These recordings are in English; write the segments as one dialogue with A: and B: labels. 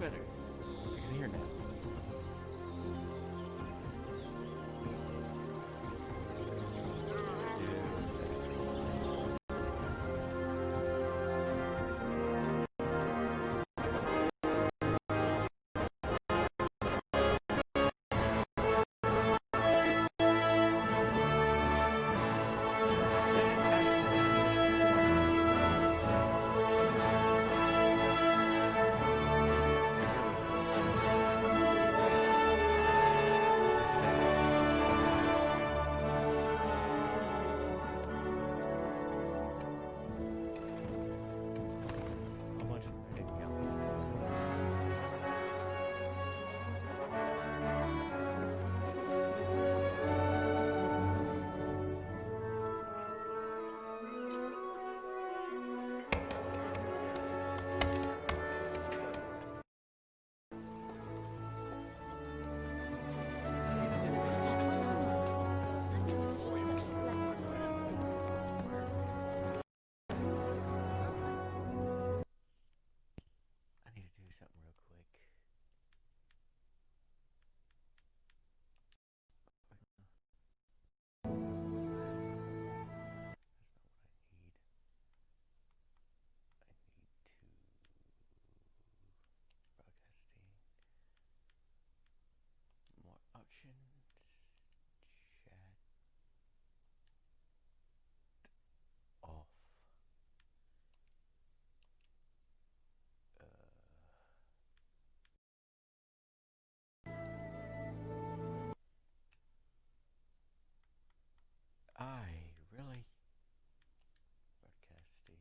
A: better. I can hear now. How much did it go? I need to do something real quick. More options. Chat off. I really broadcasting.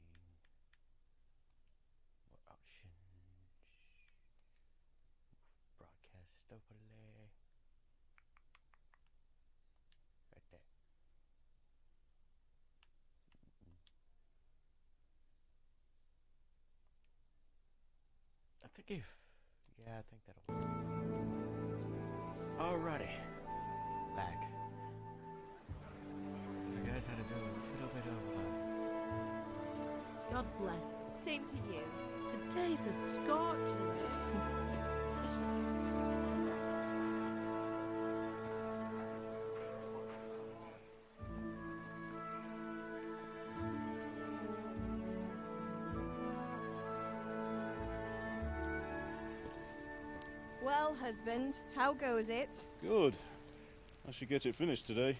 A: More options. Broadcast overlay. Right there. I think if yeah, I think that'll work. Alrighty. Back. So guys had to do a little bit of
B: God bless. Same to you. Today's a scorcher.
C: Well, husband, how goes it?
D: Good. I should get it finished today.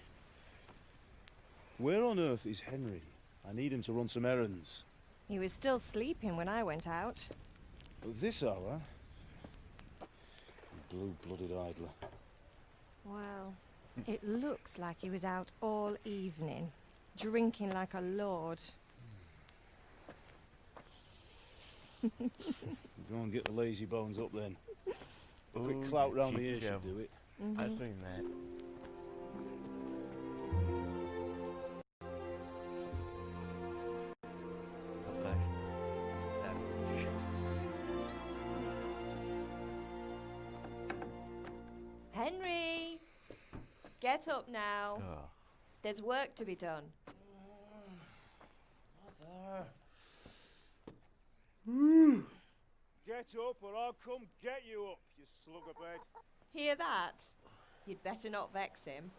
D: Where on earth is Henry? I need him to run some errands.
C: He was still sleeping when I went out.
D: At this hour? Blue-blooded idler.
C: Well, it looks like he was out all evening, drinking like a lord.
D: Go and get the lazy bones up then. A quick
A: Ooh,
D: clout round the
A: cheeky
D: ear should
A: devil.
D: do it.
A: I've seen that.
C: Henry! Get up now.
A: Oh.
C: There's work to be done.
D: Mother! Get up or I'll come get you up, you slugabed.
C: Hear that? You'd better not vex him.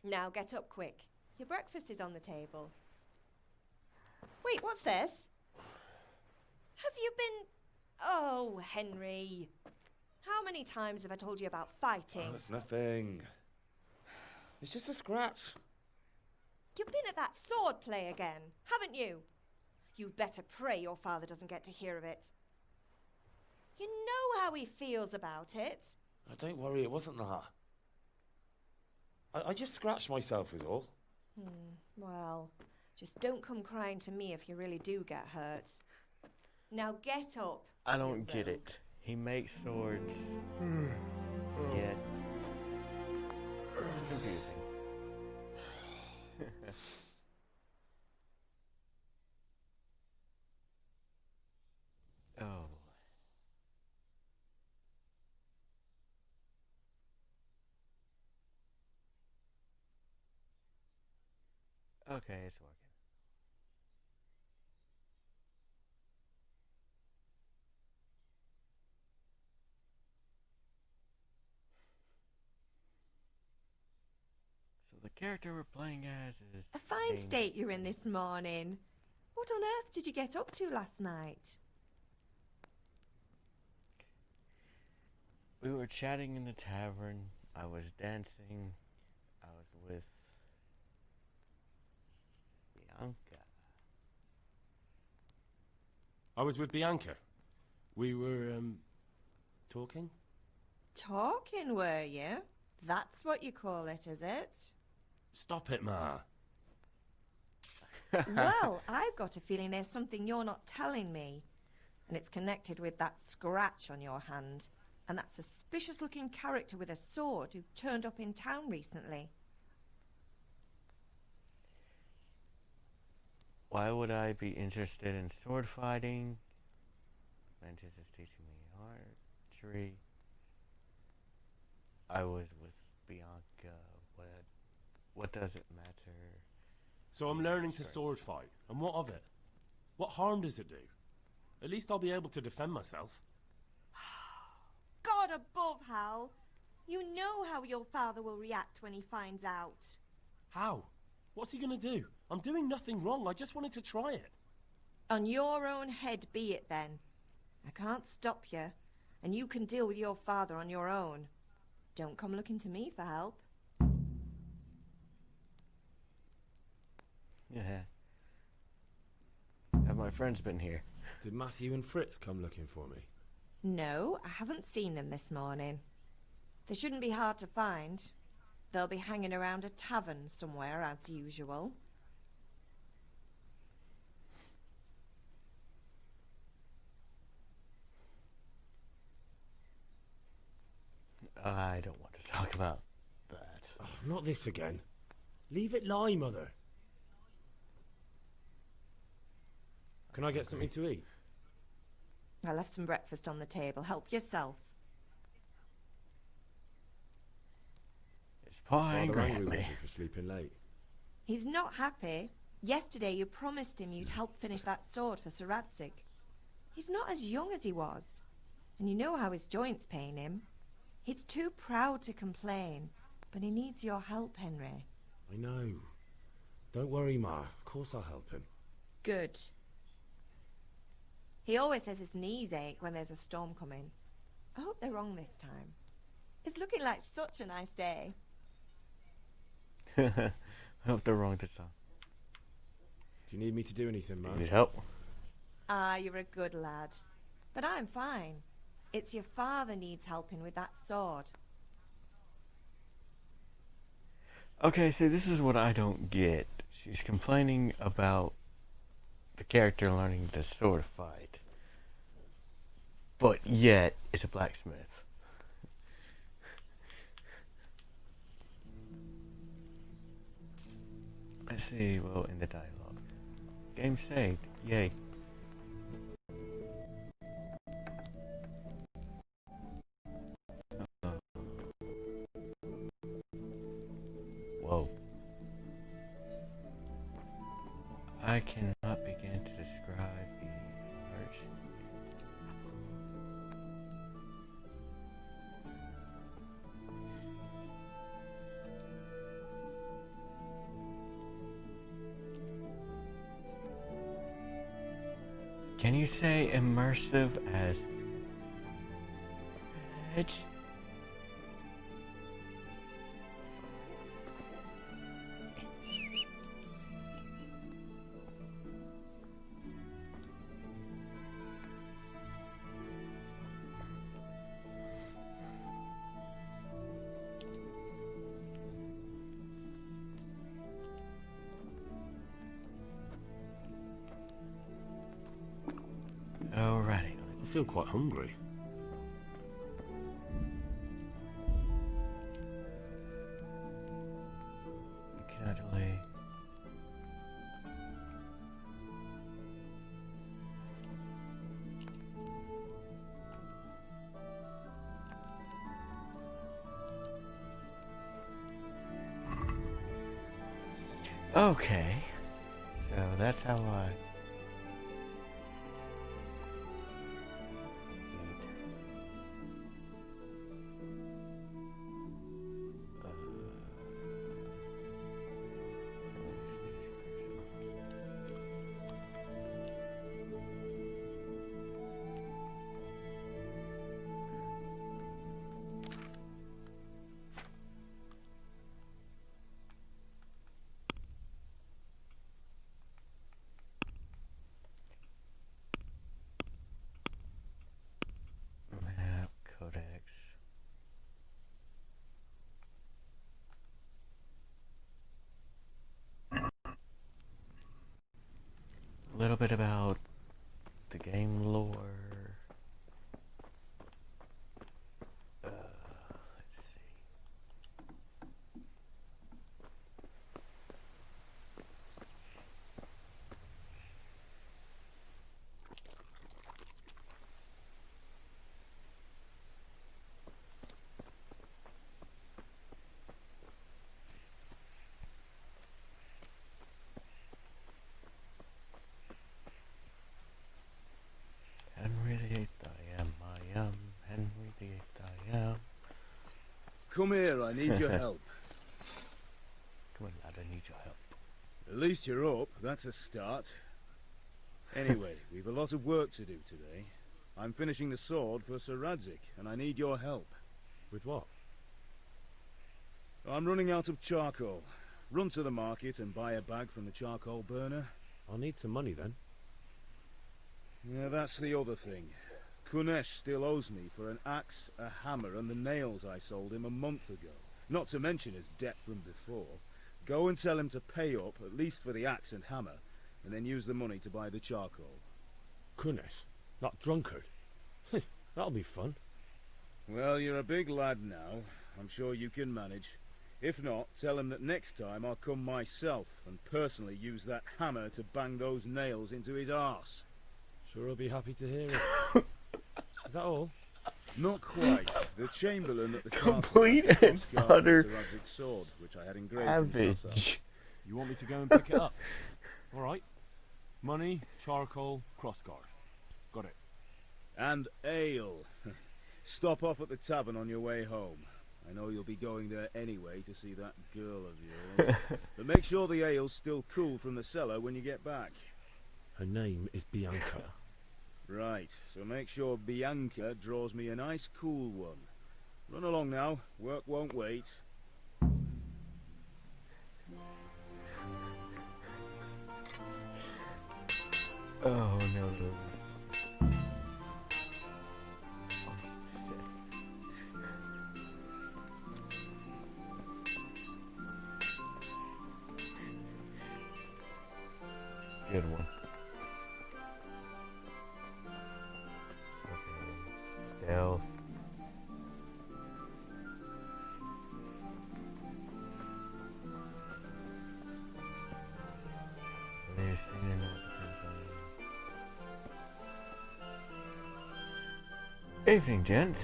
C: Now get up quick. Your breakfast is on the table. Wait, what's this? Have you been... Oh, Henry. How many times have I told you about fighting?
E: Oh, it's nothing. It's just a scratch.
C: You've been at that sword play again, haven't you? You'd better pray your father doesn't get to hear of it. You know how he feels about it.
E: Oh, don't worry, it wasn't that. I just scratched myself is all.
C: Well, just don't come crying to me if you really do get hurt. Now get up.
A: I don't get it. He makes swords. Yet. It's confusing. Oh. Okay, it's working. the character we're playing as is
C: A fine
A: named-
C: state you're in this morning. What on earth did you get up to last night?
A: We were chatting in the tavern. I was dancing. I was with Bianca.
F: I was with Bianca. We were, talking?
C: Talking, were you? That's what you call it, is it?
F: Stop it, Ma.
C: Well, I've got a feeling there's something you're not telling me. And it's connected with that scratch on your hand. And that suspicious-looking character with a sword who turned up in town recently.
A: Why would I be interested in sword fighting? Mantis is teaching me archery. I was with Bianca. What does it matter?
F: So I'm learning to sword fight. And what of it? What harm does it do? At least I'll be able to defend myself.
C: God above, Hal. You know how your father will react when he finds out.
F: How? What's he gonna do? I'm doing nothing wrong. I just wanted to try it.
C: On your own head be it then. I can't stop you, and you can deal with your father on your own. Don't come looking to me for help.
A: Yeah. Have my friends been here?
E: Did Matthew and Fritz come looking for me?
C: No, I haven't seen them this morning. They shouldn't be hard to find. They'll be hanging around a tavern somewhere, as usual.
A: I don't want to talk about that.
F: Oh, not this again. Leave it lie, Mother. Can I get something to eat?
C: I left some breakfast on the table. Help yourself.
A: Is Pa
E: Father
A: angry
E: angry
A: at
E: with
A: me?
E: me for sleeping late.
C: He's not happy. Yesterday you promised him you'd help finish that sword for Sir Radzig. He's not as young as he was. And you know how his joints pain him. He's too proud to complain. But he needs your help, Henry.
F: I know. Don't worry, Ma. Of course I'll help him.
C: Good. He always says his knees ache when there's a storm coming. I hope they're wrong this time. It's looking like such a nice day.
A: I hope they're wrong this time.
F: Do you need me to do anything, Ma?
A: You need help?
C: Ah, you're a good lad. But I'm fine. It's your father needs helping with that sword.
A: Okay, so this is what I don't get. She's complaining about the character learning the sword fight. But yet, it's a blacksmith. Let's see, well, in the dialogue. Game saved. Yay. Whoa. I cannot begin to describe the immersion. Can you say immersive as edge? Alrighty.
F: I feel quite hungry.
A: Cuddly. Okay. So that's how I little bit about the game lore. Let's see. Henry the Eighth, I am Henry the Eighth, I am.
D: Come here, I need your help.
A: Come on, lad, I need your help.
D: At least you're up, that's a start. Anyway, we've a lot of work to do today. I'm finishing the sword for Sir Radzig, and I need your help.
F: With what?
D: I'm running out of charcoal. Run to the market and buy a bag from the charcoal burner.
F: I'll need some money then.
D: Yeah, that's the other thing. Kunesh still owes me for an axe, a hammer, and the nails I sold him a month ago. Not to mention his debt from before. Go and tell him to pay up, at least for the axe and hammer, and then use the money to buy the charcoal.
F: Kunesh? That drunkard? That'll be fun.
D: Well, you're a big lad now. I'm sure you can manage. If not, tell him that next time I'll come myself and personally use that hammer to bang those nails into his arse.
F: Sure, I'll be happy to hear it. Is that all?
D: Not quite. The Chamberlain at the
A: Complete
D: castle has the
A: and
D: crossguard of
A: utter
D: Sir Radzig's sword, which I had engraved in Sasau.
A: Savage.
F: You want me to go and pick it up? Alright. Money, charcoal, crossguard. Got it.
D: And ale. Stop off at the tavern on your way home. I know you'll be going there anyway to see that girl of yours. But make sure the ale's still cool from the cellar when you get back.
F: Her name is Bianca.
D: Right, so make sure Bianca draws me a nice cool one. Run along now, work won't wait.
A: Oh no. Good one. Okay. Stealth. Evening, gents.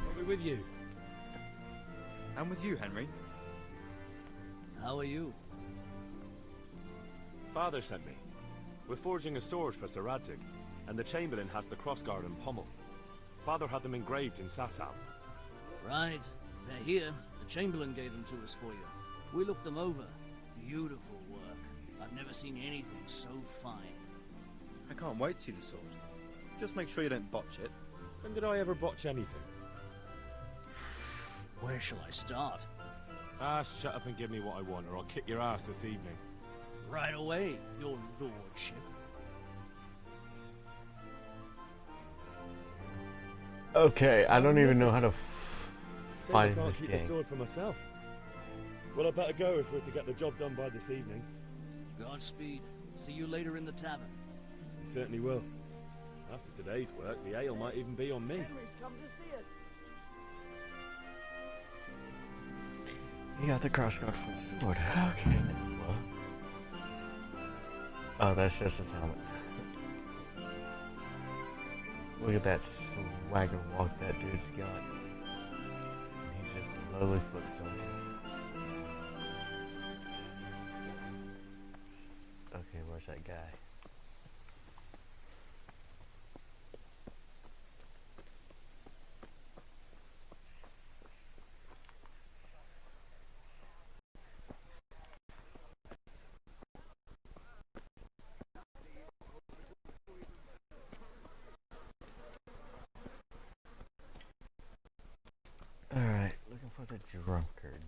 F: I'll be with you.
E: I'm with you, Henry.
G: How are you?
F: Father sent me. We're forging a sword for Sir Radzig, and the Chamberlain has the crossguard and pommel. Father had them engraved in Sasau.
G: Right. They're here. The Chamberlain gave them to us for you. We looked them over. Beautiful work. I've never seen anything so fine.
E: I can't wait to see the sword. Just make sure you don't botch it.
F: When did I ever botch anything?
G: Where shall I start?
F: Ah, shut up and give me what I want, or I'll kick your ass this evening.
G: Right away, your lordship.
A: Okay, I don't even know how to fight
F: Shame I
A: in this
F: can't keep the
A: game.
F: sword for myself. Well, I better go if we're to get the job done by this evening.
G: Godspeed. See you later in the tavern.
F: You certainly will. After today's work, the ale might even be on me.
A: You got the crossguard for the sword. Okay. Well. Oh, that's just his helmet. Look at that swagger walk that dude's got. He's just a lowly foot soldier. Okay, where's that guy? Alright, looking for the drunkard.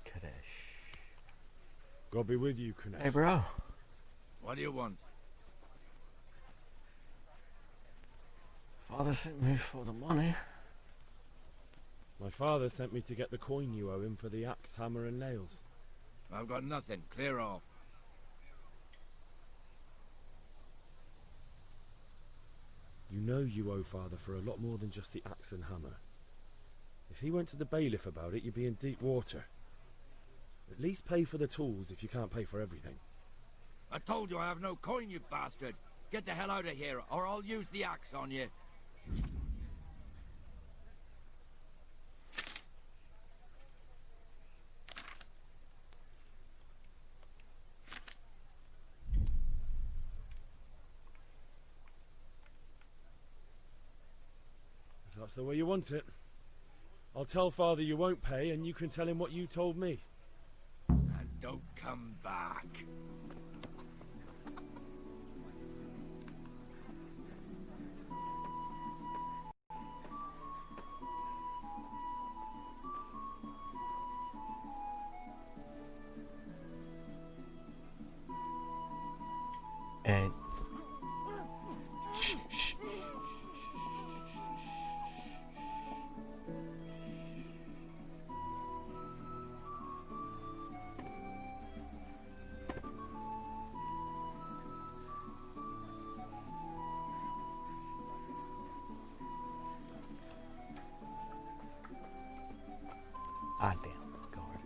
A: Kadesh.
F: God be with you, Kunesh.
A: Hey, bro.
E: What do you want?
A: Father sent me for the money.
H: My father sent me to get the coin you owe him for the axe, hammer and nails.
I: I've got nothing. Clear off.
H: You know you owe father for a lot more than just the axe and hammer. If he went to the bailiff about it, you'd be in deep water. At least pay for the tools if you can't pay for everything.
I: I told you I have no coin, you bastard. Get the hell out of here, or I'll use the axe on you.
H: If that's the way you want it, I'll tell father you won't pay, and you can tell him what you told me.
I: And don't come back.
A: And shh, shh. Ah, damn, guard.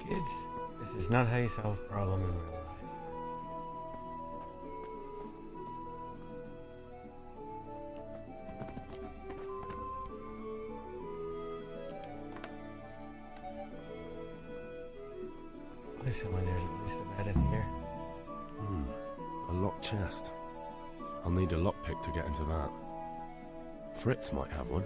A: Kids, this is not how you solve a problem in real life. Please tell me there's at least a bed in here.
J: A locked chest. I'll need a lockpick to get into that. Fritz might have one.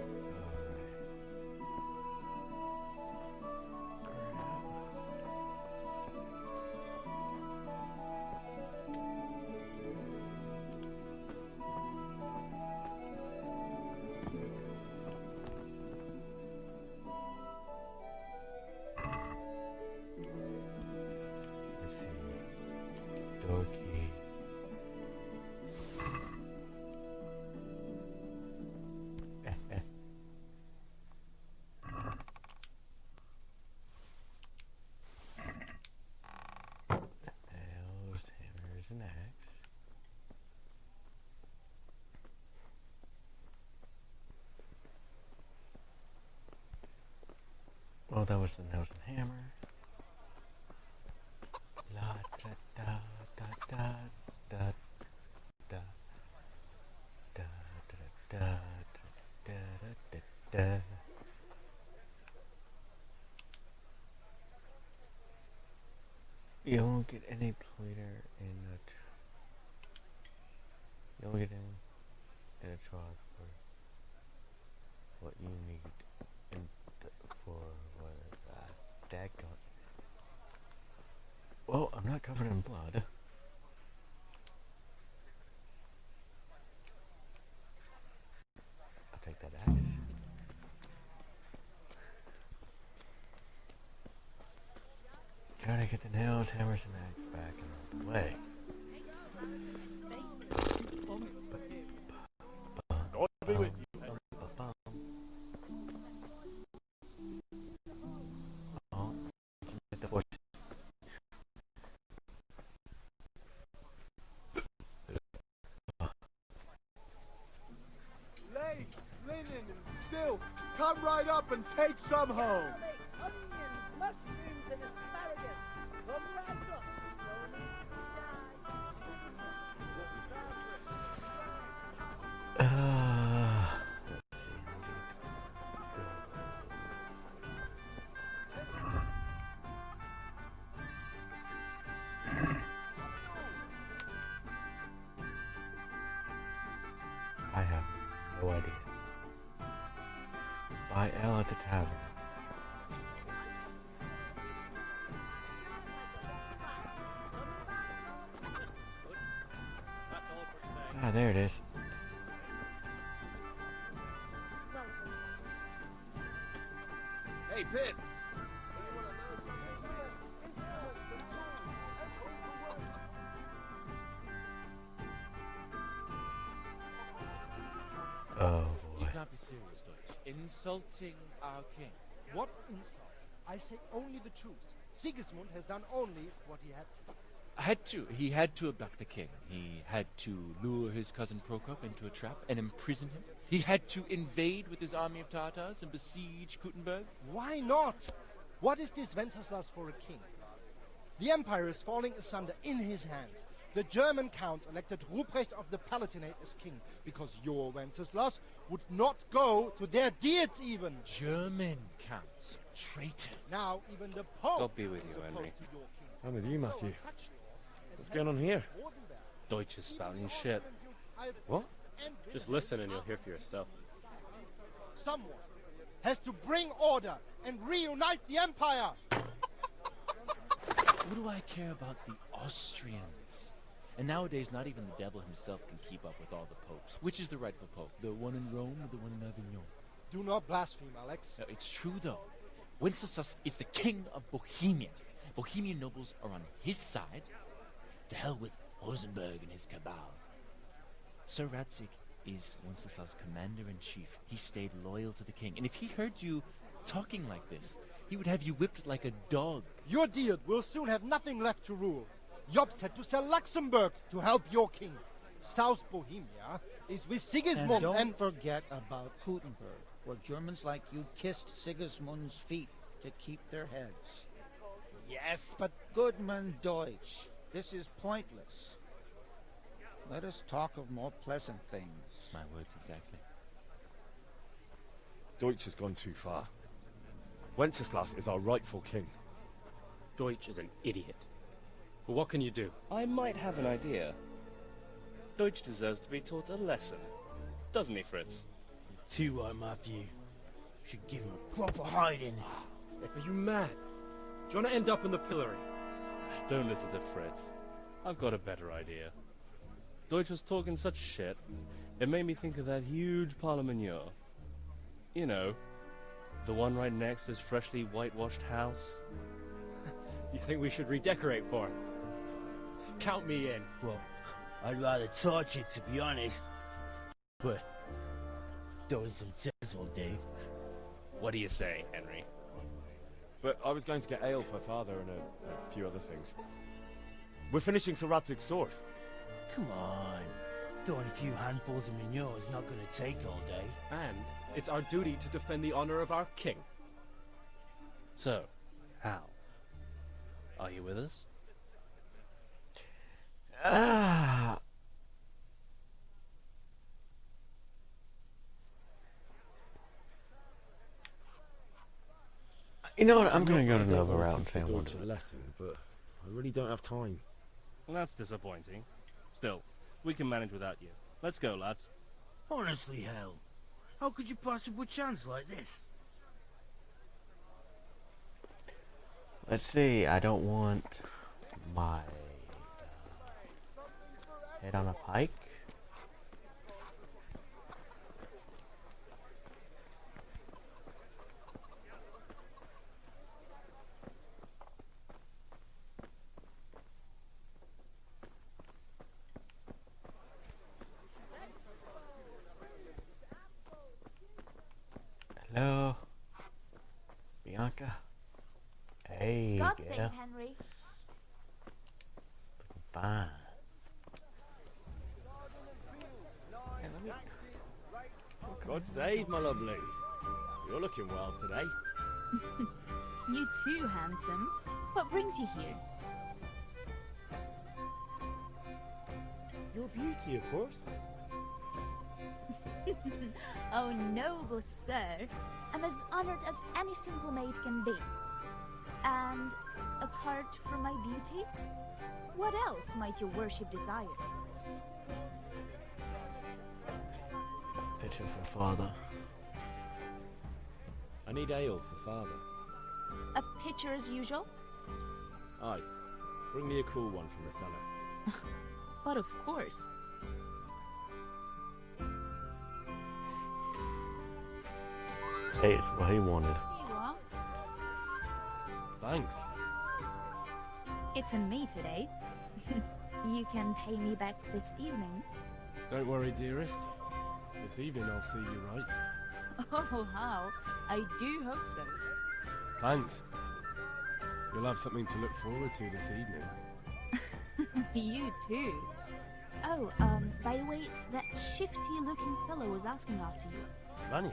A: Let's see. Door key. Nails, hammers, and axe. Well, that was the nails and hammer. La da da da da da da da da da da da da. You won't get any cleaner in a you won't get in a trog for what you need for what daggone. Well, I'm not covered in blood. I'll take that axe. Try to get the nails, hammers, and axe back and out of the way.
E: God be with you.
A: Oh, get the horse.
D: Lace, linen, and silk. Come right up and take some home.
B: Onions, mushrooms, and asparagus. Come right up.
A: I have no idea. By Ale at the tavern. Ah, there it is.
I: Hey, Pip!
A: Oh
K: You
A: boy.
K: can't be serious, Deutsch. Insulting our king.
B: What insult? I say only the truth. Sigismund has done only what he had to.
K: He had to abduct the king. He had to lure his cousin Prokop into a trap and imprison him. He had to invade with his army of Tartars and besiege Kuttenberg.
B: Why not? What is this Wenceslas for a king? The empire is falling asunder in his hands. The German counts elected Ruprecht of the Palatinate as king because your Wenceslas would not go to their deeds even.
K: German counts. Traitors.
B: Now even the Pope
L: God be with
B: is
L: you,
B: opposed
L: Henry.
B: to your king.
H: I'm with you,
B: So
H: Matthew.
B: are such lords as
H: What's going on here?
B: Rosenberg,
L: Deutsch is spouting
B: even
L: shit.
B: Albrecht,
H: What?
B: and
L: Just
B: Wilhelm
L: listen and you'll
B: are
L: hear for yourself.
B: Someone has to bring order and reunite the empire.
K: What do I care about the Austrians? And nowadays, not even the devil himself can keep up with all the popes. Which is the rightful pope? The one in Rome or the one in Avignon?
B: Do not blaspheme, Alex.
K: No, it's true, though. Wenceslas is the king of Bohemia. Bohemian nobles are on his side. To hell with Rosenberg and his cabal. Sir Radzig is Wenceslas' commander-in-chief. He stayed loyal to the king. And if he heard you talking like this, he would have you whipped like a dog.
B: Your Diet will soon have nothing left to rule. Jobst had to sell Luxembourg to help your king. South Bohemia is with Sigismund
M: Don't forget about Kuttenberg, where Germans like you kissed Sigismund's feet to keep their heads.
B: Yes, but
M: Goodman Deutsch, this is pointless. Let us talk of more pleasant things.
K: My words exactly.
H: Deutsch has gone too far. Wenceslas is our rightful king.
L: Deutsch is an idiot. But what can you do? I might have an idea. Deutsch deserves to be taught a lesson. Doesn't he, Fritz?
G: Too right, Matthew. Should give him a proper hiding.
L: Are you mad? Do you want to end up in the pillory? Don't listen to Fritz. I've got a better idea. Deutsch was talking such shit, it made me think of that huge parliament. You know, the one right next to his freshly whitewashed house. You think we should redecorate for him? Count me in.
G: Well, I'd rather torch it, to be honest. But throwing some sense will do.
L: What do you say, Henry?
H: But I was going to get ale for father and a few other things. We're finishing Sir Radzig's sword.
G: Come on. Throwing a few handfuls of manure is not going to take all day.
L: And it's our duty to defend the honor of our king. So, Hal, are you with us?
A: You know what? I'm gonna go to
H: I don't
A: another
H: want
A: route and
H: to
A: say I
H: teach
A: want
H: Deutsch
A: to.
H: a lesson, but I really don't have time.
L: Well, that's disappointing. Still, we can manage without you. Let's go, lads.
G: Honestly, hell. How could you possibly chance like this?
A: Let's see. I don't want my head on a pike. Hello, Bianca. Hey,
N: God
A: girl.
N: save Henry.
A: Fine.
O: God save, my lovely. You're looking well today.
N: You too, handsome. What brings you here?
O: Your beauty, of course.
N: Oh, noble sir. I'm as honored as any simple maid can be. And apart from my beauty, what else might your worship desire?
A: Picture for father.
H: I need ale for father.
N: A pitcher as usual?
H: Aye. Bring me a cool one from the cellar.
N: But of course.
A: Hey, it's what he wanted.
N: Here you are.
L: Thanks.
N: It's on me today. You can pay me back this evening.
L: Don't worry, dearest. This evening I'll see you right.
N: Oh, how? I do hope so.
L: Thanks. You'll have something to look forward to this evening.
N: You too. Oh, by the way, that shifty-looking fellow was asking after you.
L: Vanya?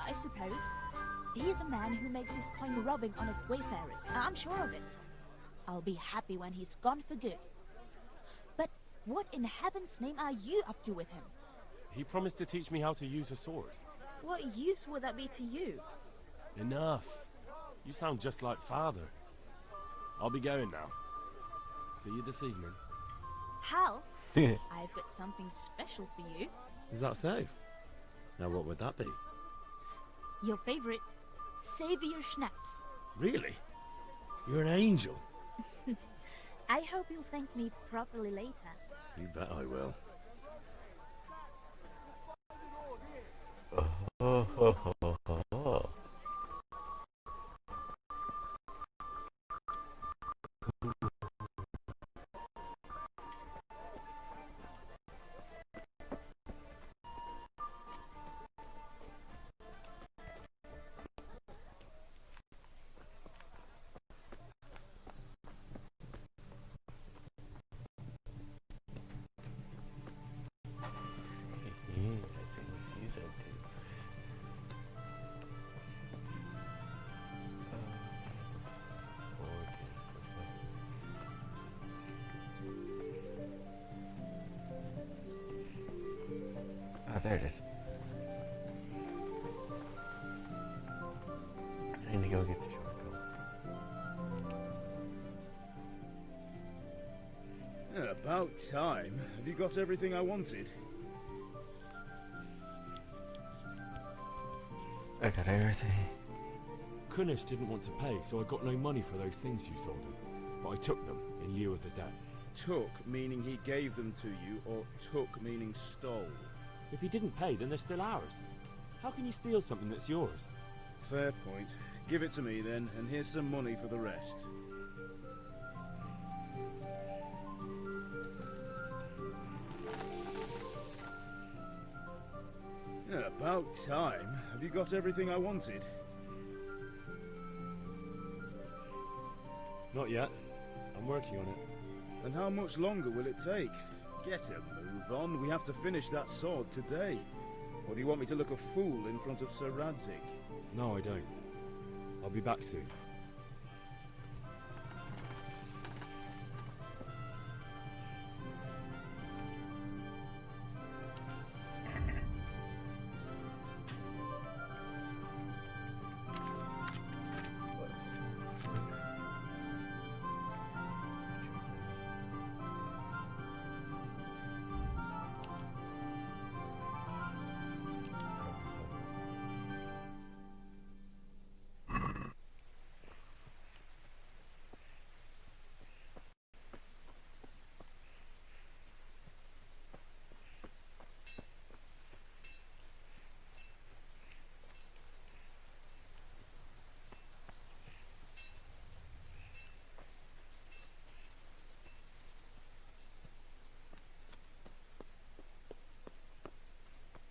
N: I suppose. He's a man who makes his coin robbing honest wayfarers. I'm sure of it. I'll be happy when he's gone for good. But what in heaven's name are you up to with him?
L: He promised to teach me how to use a sword.
N: What use would that be to you?
L: Enough. You sound just like father. I'll be going now. See you this evening.
N: Hal, I've got something special for you.
H: Is that so? Now what would that be?
N: Your favorite Savior Schnapps.
H: Really? You're an angel.
N: I hope you'll thank me properly later.
H: You bet I will.
A: Oh, ho, ho, ho, ho. There it is. I need to go get the charcoal.
D: About time. Have you got everything I wanted?
A: I got everything.
H: Kunish didn't want to pay, so I got no money for those things you sold him. But I took them in lieu of the debt.
D: Took meaning he gave them to you, or took meaning stole?
H: If he didn't pay, then they're still ours. How can you steal something that's yours?
D: Fair point. Give it to me then, and here's some money for the rest. About time. Have you got everything I wanted?
H: Not yet. I'm working on it.
D: And how much longer will it take? Get a move on. We have to finish that sword today. Or do you want me to look a fool in front of Sir Radzig?
H: No, I don't. I'll be back soon.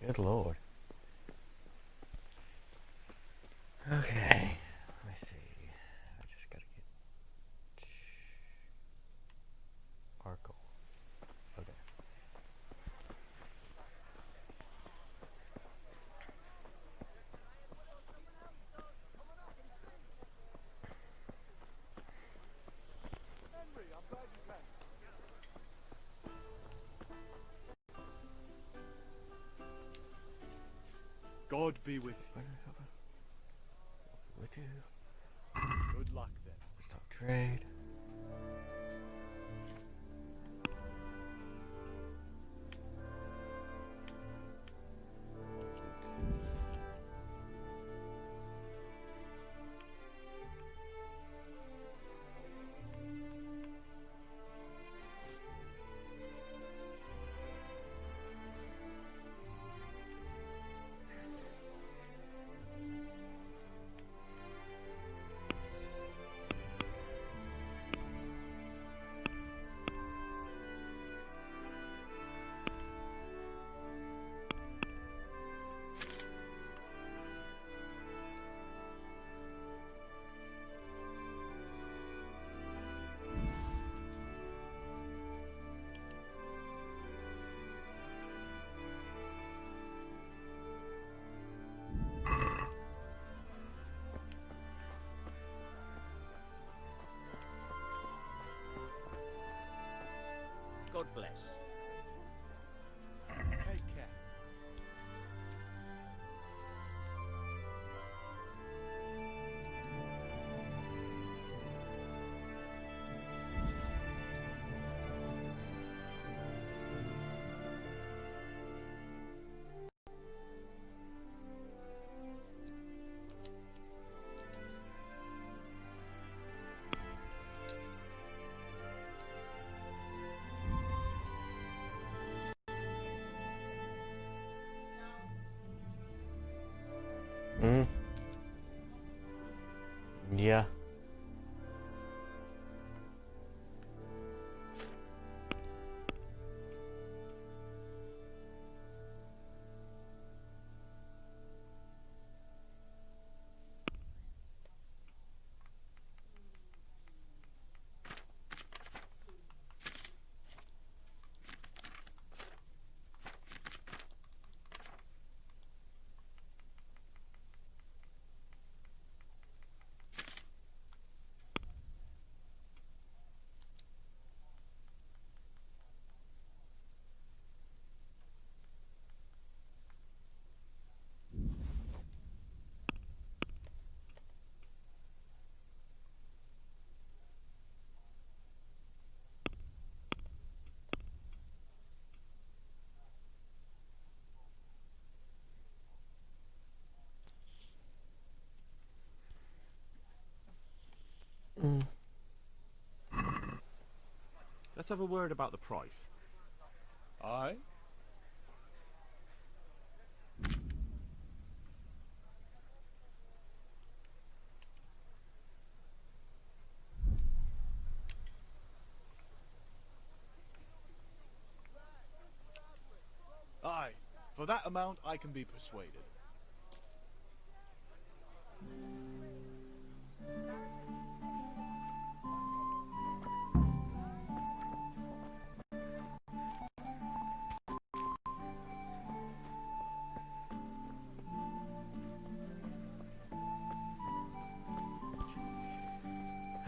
A: Good lord. Okay. Let me see. I just gotta get Arkle. Okay.
E: God be with you.
A: With you.
E: Good luck then.
A: Stop trade.
L: let's have a word about the price.
E: Aye? Aye, for that amount I can be persuaded.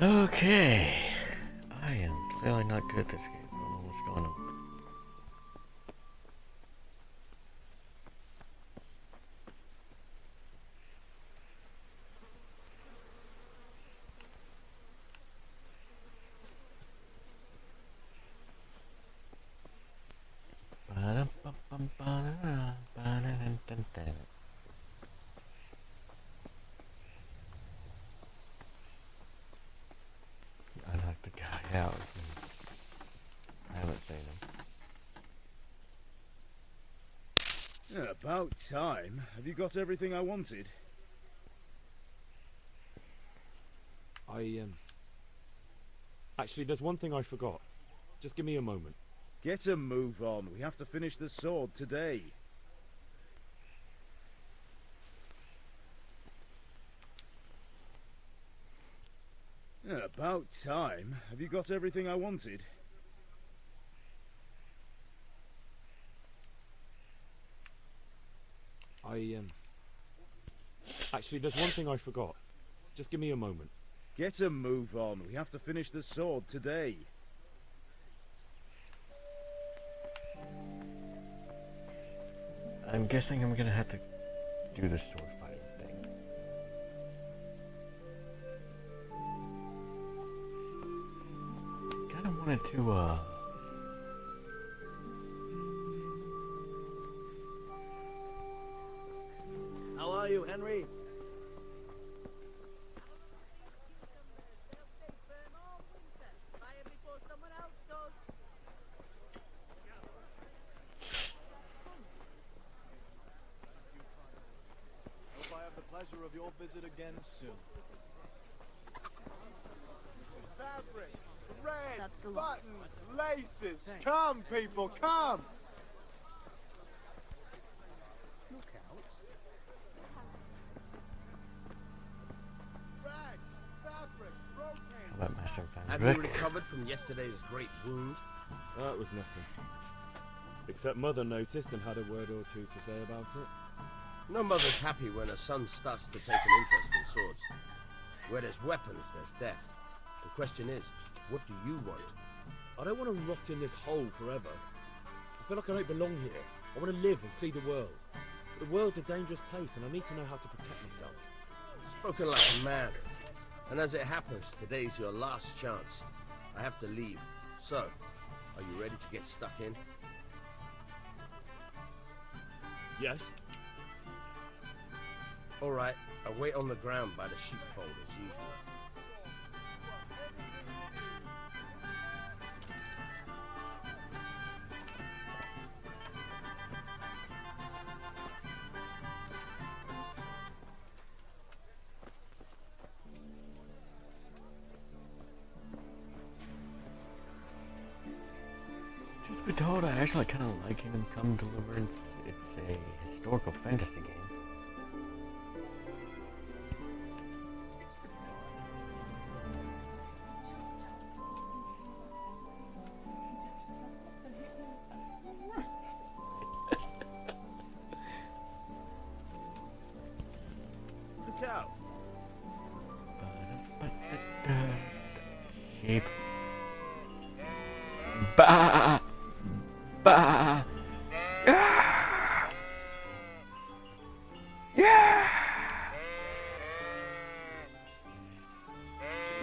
A: Okay. I am clearly not good at this game. I don't know what's going on. I knocked the guy out. I haven't seen him.
D: About time. Have you got everything I wanted?
H: Actually, there's one thing I forgot. Just give me a moment.
D: Get a move on. We have to finish the sword today. About time. Have you got everything I wanted?
H: Actually, there's one thing I forgot. Just give me a moment.
D: Get a move on. We have to finish the sword today.
A: I'm guessing I'm gonna have to do the sword fighting thing. Kinda wanted to,
G: How are you, Henry?
E: Hope I have the pleasure of your visit again soon. Fabric, red, buttons, laces.
G: Thanks.
E: Come, people, come!
G: Look out.
E: Rag, fabric, brocade.
A: how about Master
O: Have
A: Van
O: you
A: Rick?
O: recovered from yesterday's great wound?
H: That was nothing. Except Mother noticed and had a word or two to say about it.
O: No mother's happy when her son starts to take an interest in swords. Where there's weapons, there's death. The question is, what do you want?
H: I don't want to rot in this hole forever. I feel like I don't belong here. I want to live and see the world. The world's a dangerous place and I need to know how to protect myself.
O: Spoken like a man. And as it happens, today's your last chance. I have to leave. So, are you ready to get stuck in?
H: Yes?
O: Alright, I'll wait on the ground by the sheepfold as usual.
A: Truth be told, I actually kind of like him in Come Deliverance. It's a historical fantasy game.
O: Look out!
A: Sheep. Bah! Bah! Yeah! Yeah!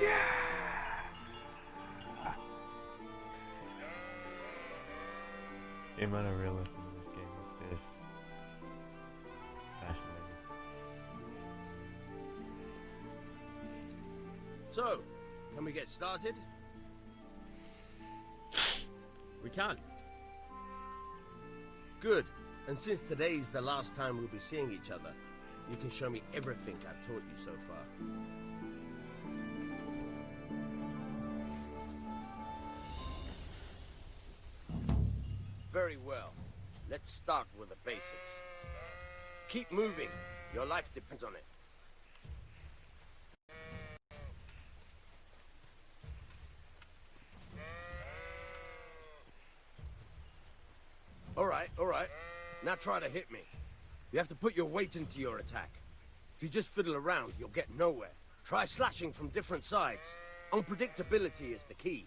A: Yeah! The amount of realism in this game is just fascinating.
O: So, can we get started?
H: We can.
O: Good. And since today's the last time we'll be seeing each other, you can show me everything I've taught you so far. Very well. Let's start with the basics. Keep moving. Your life depends on it. All right. Now try to hit me. You have to put your weight into your attack. If you just fiddle around, you'll get nowhere. Try slashing from different sides. Unpredictability is the key.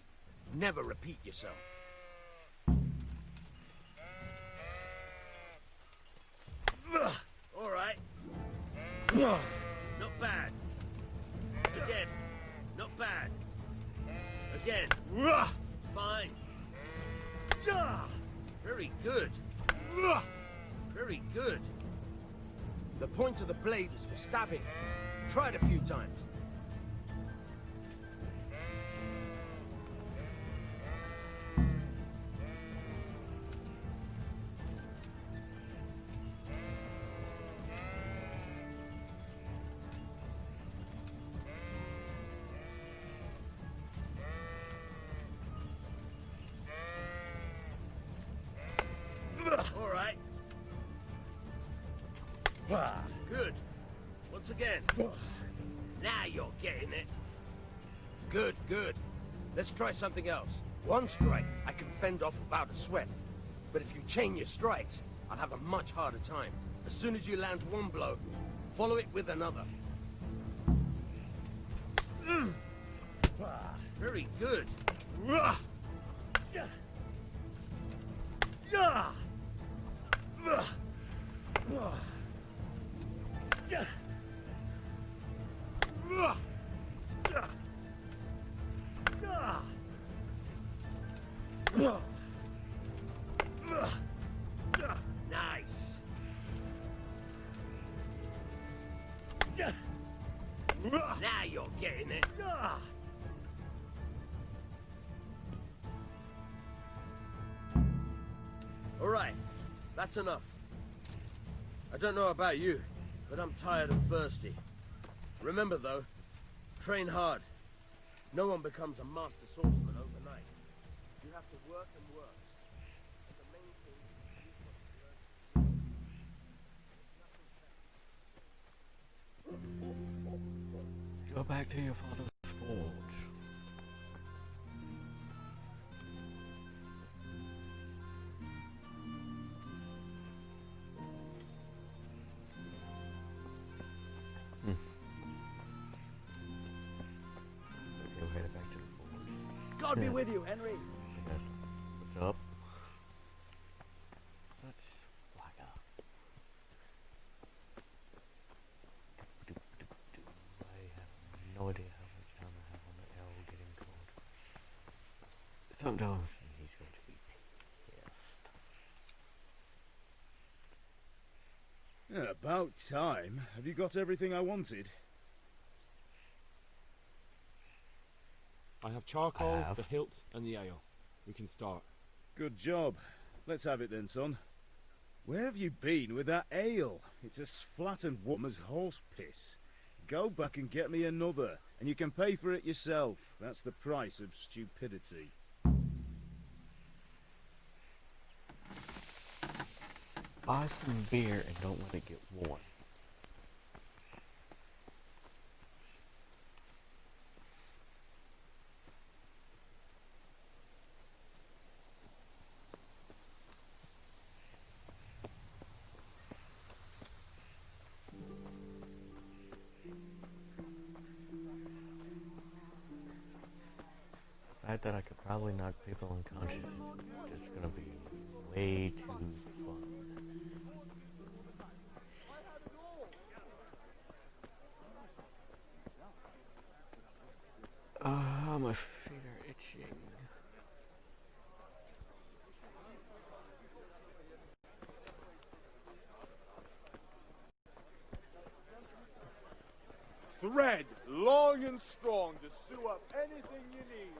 O: Never repeat yourself. All right. Not bad. Again. Not bad. Again. Fine. Very good. Very good. The point of the blade is for stabbing. Try it a few times. All right. Good. Once again. Now you're getting it. Good, good. Let's try something else. One strike, I can fend off without a sweat. But if you chain your strikes, I'll have a much harder time. As soon as you land one blow, follow it with another. Very good. Nice. Now you're getting it. All right, that's enough. I don't know about you, but I'm tired and thirsty. Remember though, train hard. No one becomes a master swordsman overnight. You have to work and work. And the main thing is
A: Go back to your father's forge. Okay, we're headed back to the forge.
P: God be with you, Henry.
A: Yes. What's up? Such swagger. I have no idea how much time I have on the L getting cold. Sometimes he's going to be pissed.
D: Yeah, about time. Have you got everything I wanted?
H: I have charcoal, the hilt, and the ale. We can start.
D: Good job. Let's have it then, son. Where have you been with that ale? It's as flat and warm as horse piss. Go back and get me another, and you can pay for it yourself. That's the price of stupidity.
A: Buy some beer and don't let it get warm. The fact that I could probably knock people unconscious is just gonna be way too fun. My feet are itching.
Q: Thread long and strong to sew up anything you need.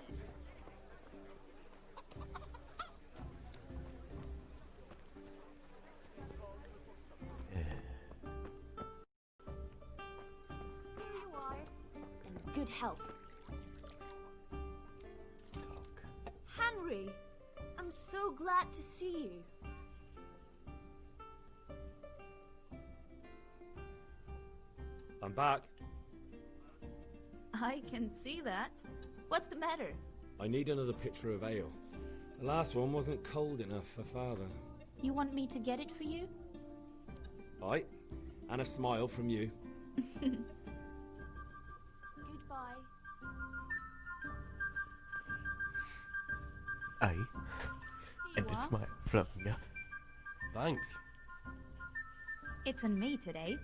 N: good health. Henry, I'm so glad to see you.
H: I'm back.
N: I can see that. What's the matter?
H: I need another pitcher of ale. The last one wasn't cold enough for Father.
N: You want me to get it for you?
H: Right. And a smile from you.
N: Goodbye.
A: Aye. And
N: you
A: it's
N: are.
A: my from ya.
L: Thanks.
N: It's on me today.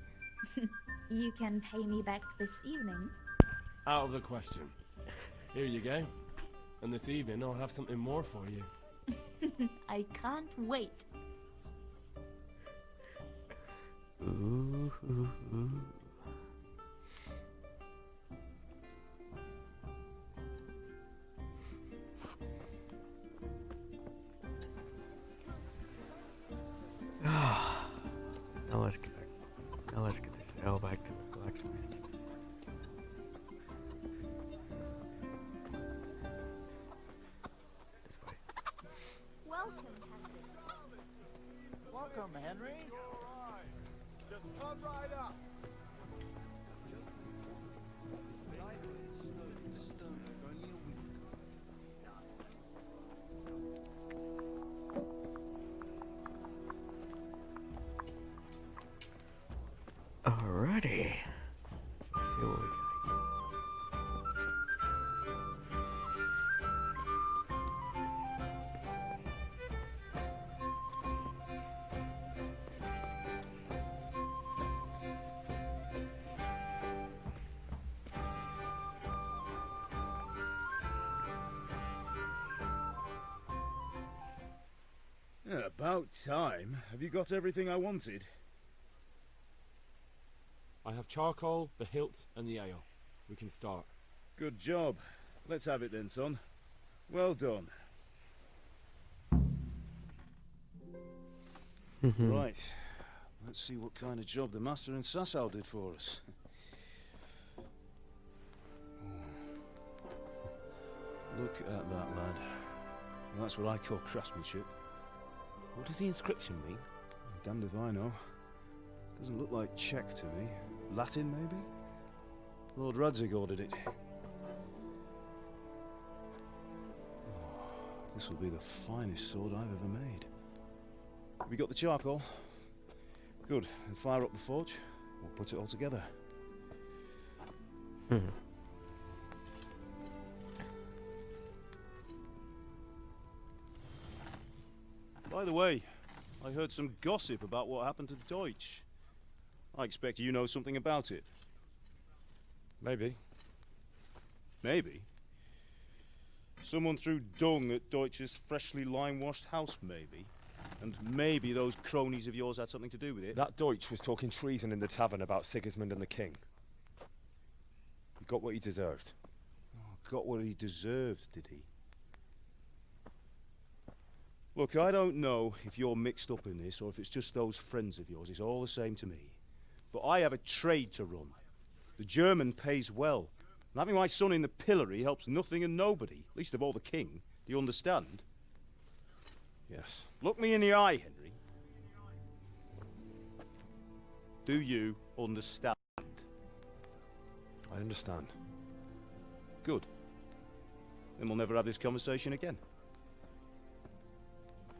N: You can pay me back this evening.
L: Out of the question. Here you go. And this evening I'll have something more for you.
N: I can't wait.
A: Ooh, ooh, ooh. Now let's get back. Now let's get this hell back to the blacksmith. This way.
M: Welcome, Henry. Welcome, Henry.
Q: Just come right up.
A: Alrighty. Let's see what we got.
D: Yeah, about time. Have you got everything I wanted?
H: I have charcoal, the hilt, and the ale. We can start.
D: Good job. Let's have it then, son. Well done. Right. Let's see what kind of job the master in Sasau did for us. Look at that, lad. That's what I call craftsmanship.
J: What does the inscription mean?
D: Damned if I know. Doesn't look like Czech to me. Latin, maybe? Lord Radzig ordered it. Oh, this will be the finest sword I've ever made. Have you got the charcoal? Good. Then fire up the forge. We'll put it all together. By the way, I heard some gossip about what happened to Deutsch. I expect you know something about it.
H: Maybe.
D: Maybe? Someone threw dung at Deutsch's freshly lime-washed house, maybe? And maybe those cronies of yours had something to do with it?
H: That Deutsch was talking treason in the tavern about Sigismund and the king. He got what he deserved.
D: Oh, got what he deserved, did he? Look, I don't know if you're mixed up in this or if it's just those friends of yours. It's all the same to me. But I have a trade to run. The German pays well. And having my son in the pillory helps nothing and nobody, least of all the king. Do you understand?
H: Yes.
D: Look me in the eye, Henry. Do you understand?
H: I understand.
D: Good. Then we'll never have this conversation again.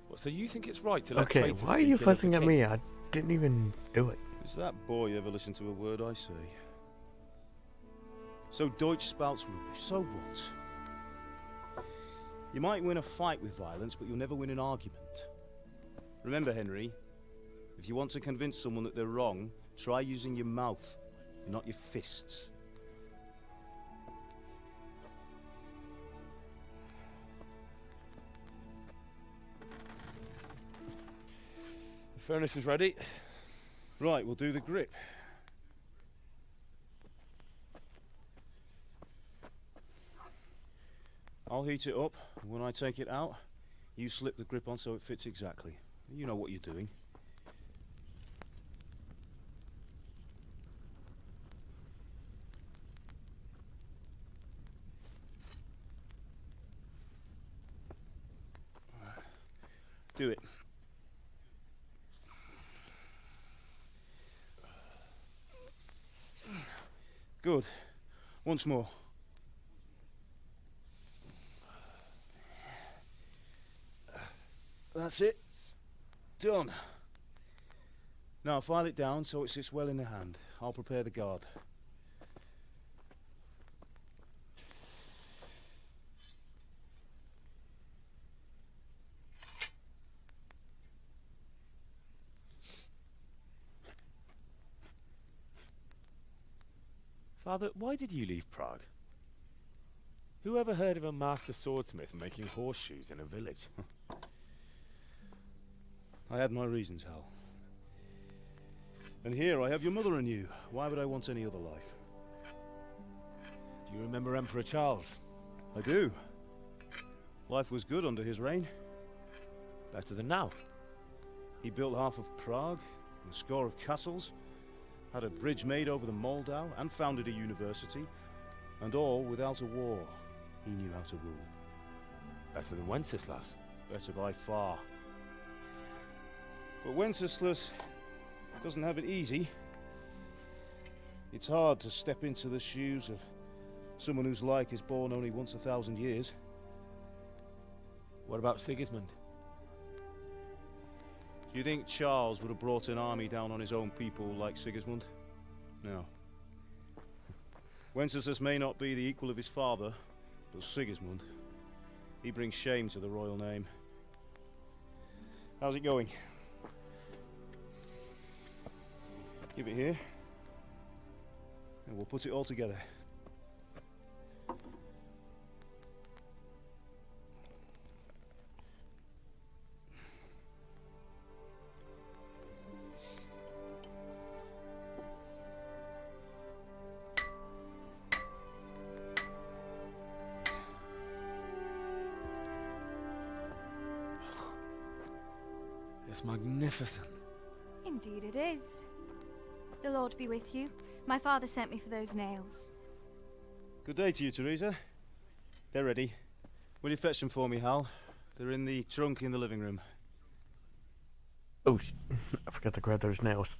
H: What, so you think it's right to let
A: Okay,
H: traitors
A: why are you
H: speak ill of
A: fussing
H: the
A: at
H: king?
A: me? I didn't even do it.
D: Does that boy ever listen to a word I say? So Deutsch spouts rubbish. So what? You might win a fight with violence, but you'll never win an argument. Remember, Henry, if you want to convince someone that they're wrong, try using your mouth, and not your fists.
H: The furnace is ready.
D: Right, we'll do the grip. I'll heat it up, and when I take it out, you slip the grip on so it fits exactly. You know what you're doing. Do it. Good. Once more. That's it. Done. Now file it down so it sits well in the hand. I'll prepare the guard.
H: Father, why did you leave Prague? Who ever heard of a master swordsmith making horseshoes in a village?
D: I had my reasons, Hal. And here I have your mother and you. Why would I want any other life?
H: Do you remember Emperor Charles?
D: I do. Life was good under his reign.
H: Better than now.
D: He built half of Prague, and a score of castles, had a bridge made over the Moldau, and founded a university, and all without a war. He knew how to rule.
H: Better than Wenceslas.
D: Better by far. But Wenceslas doesn't have it easy. It's hard to step into the shoes of someone whose like is born only once 1,000 years.
H: What about Sigismund?
D: Do you think Charles would have brought an army down on his own people like Sigismund? No. Wenceslas may not be the equal of his father, but Sigismund, he brings shame to the royal name. How's it going? Give it here, and we'll put it all together.
H: It's magnificent.
P: Indeed it is. The Lord be with you. My father sent me for those nails.
D: Good day to you, Teresa. They're ready. Will you fetch them for me, Hal? They're in the trunk in the living room.
A: Oh, I forgot to grab those nails.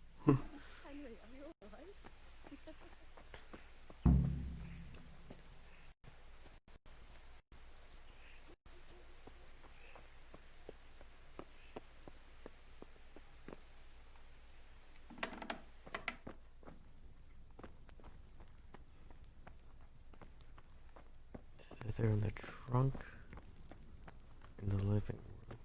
A: They're in the trunk in the living room.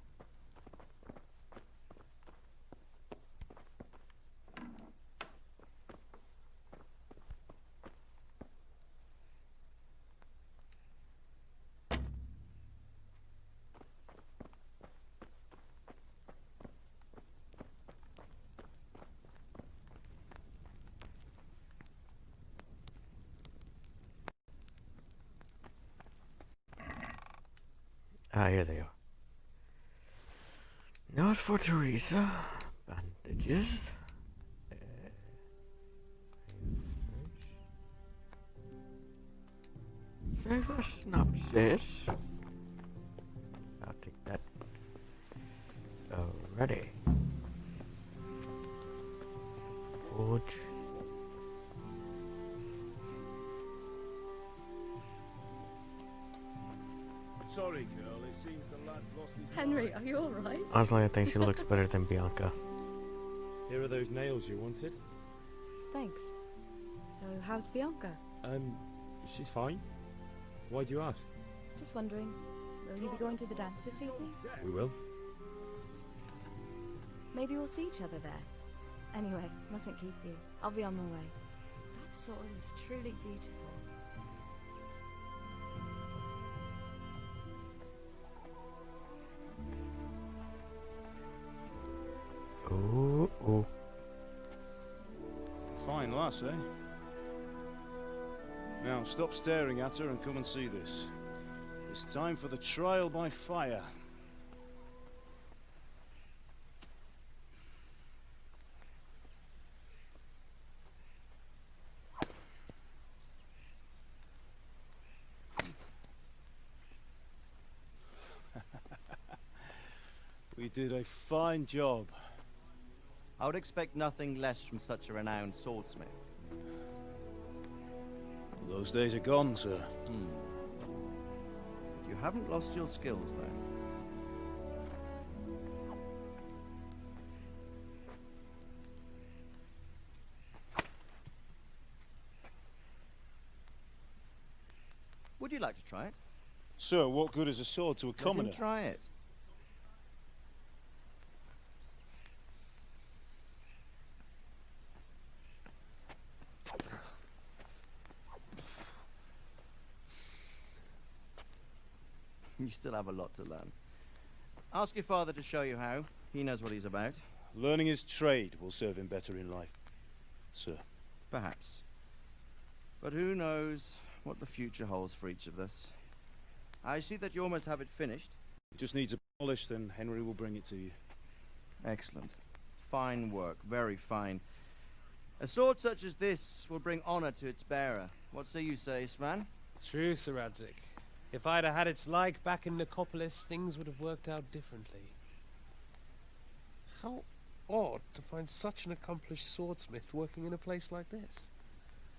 A: Ah, here they are. Now it's for Teresa. Bandages. Save a synopsis. I'll take that. Alrighty. Forge.
D: Sorry, girl. It seems the lad's lost his
R: Henry,
D: mind.
R: are you alright?
A: Honestly, I think she looks better than Bianca.
H: Here are those nails you wanted.
R: Thanks. So, how's Bianca?
H: She's fine. Why do you ask?
R: Just wondering, will you be going to the dance this evening?
H: We will.
R: Maybe we'll see each other there. Anyway, mustn't keep you. I'll be on my way. That sword is truly beautiful.
A: Ooh, ooh.
D: Fine lass, eh? Now stop staring at her and come and see this. It's time for the trial by fire. We did a fine job.
E: I would expect nothing less from such a renowned swordsmith.
D: Those days are gone, sir.
E: You haven't lost your skills, though. Would you like to try it?
D: Sir, what good is a sword to a commoner?
E: Let him try it. You still have a lot to learn. Ask your father to show you how. He knows what he's about.
D: Learning his trade will serve him better in life, sir.
E: Perhaps. But who knows what the future holds for each of us. I see that you almost have it finished.
D: It just needs a polish, then Henry will bring it to you.
E: Excellent. Fine work, very fine. A sword such as this will bring honor to its bearer. What say you, Svan?
S: True, Sir Radzik. If I'd have had its like back in Nicopolis, things would have worked out differently. How odd to find such an accomplished swordsmith working in a place like this.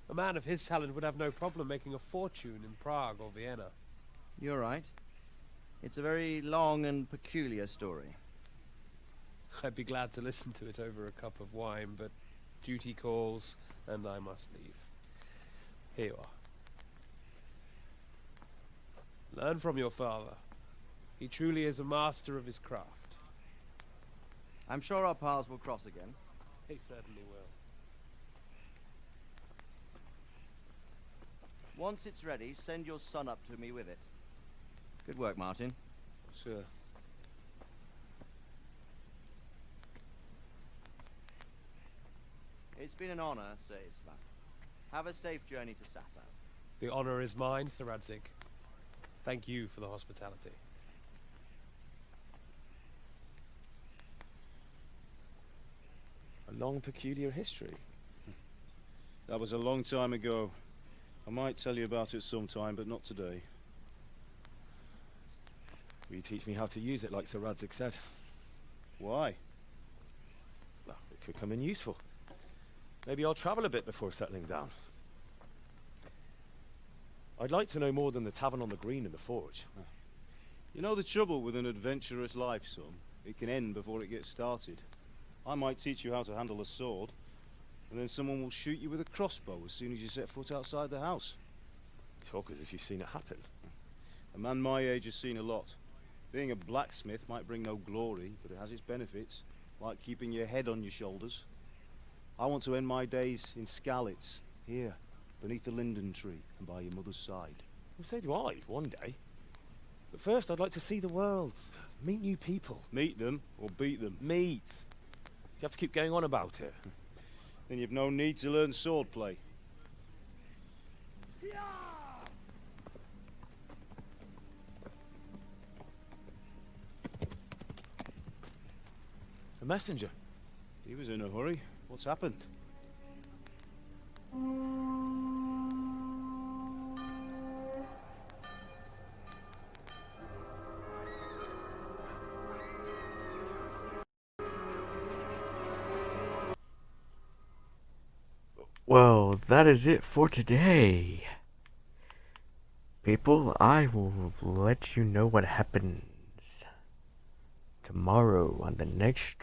S: A man of his talent would have no problem making a fortune in Prague or Vienna.
E: You're right. It's a very long and peculiar story.
S: I'd be glad to listen to it over a cup of wine, but duty calls, and I must leave. Here you are. Learn from your father. He truly is a master of his craft.
E: I'm sure our paths will cross again.
S: He certainly will.
E: Once it's ready, send your son up to me with it. Good work, Martin.
D: Sure.
E: It's been an honor, Sir Isvan. Have a safe journey to Sasau.
S: The honor is mine, Sir Radzik. Thank you for the hospitality.
H: A long, peculiar history.
D: That was a long time ago. I might tell you about it sometime, but not today.
H: Will you teach me how to use it, like Sir Radzik said?
D: Why?
H: Well, it could come in useful. Maybe I'll travel a bit before settling down. I'd like to know more than the tavern on the green and the forge.
D: You know the trouble with an adventurous life, son? It can end before it gets started. I might teach you how to handle a sword, and then someone will shoot you with a crossbow as soon as you set foot outside the house.
H: You talk as if you've seen it happen.
D: A man my age has seen a lot. Being a blacksmith might bring no glory, but it has its benefits, like keeping your head on your shoulders. I want to end my days in Skalitz, here, beneath the linden tree and by your mother's side.
H: Well, so do I, one day. But first, I'd like to see the world, meet new people.
D: Meet them or beat them?
H: Meet. You have to keep going on about it.
D: Then you've no need to learn swordplay.
H: A messenger.
D: He was in a hurry. What's happened?
A: Well, that is it for today. People, I will let you know what happens tomorrow on the next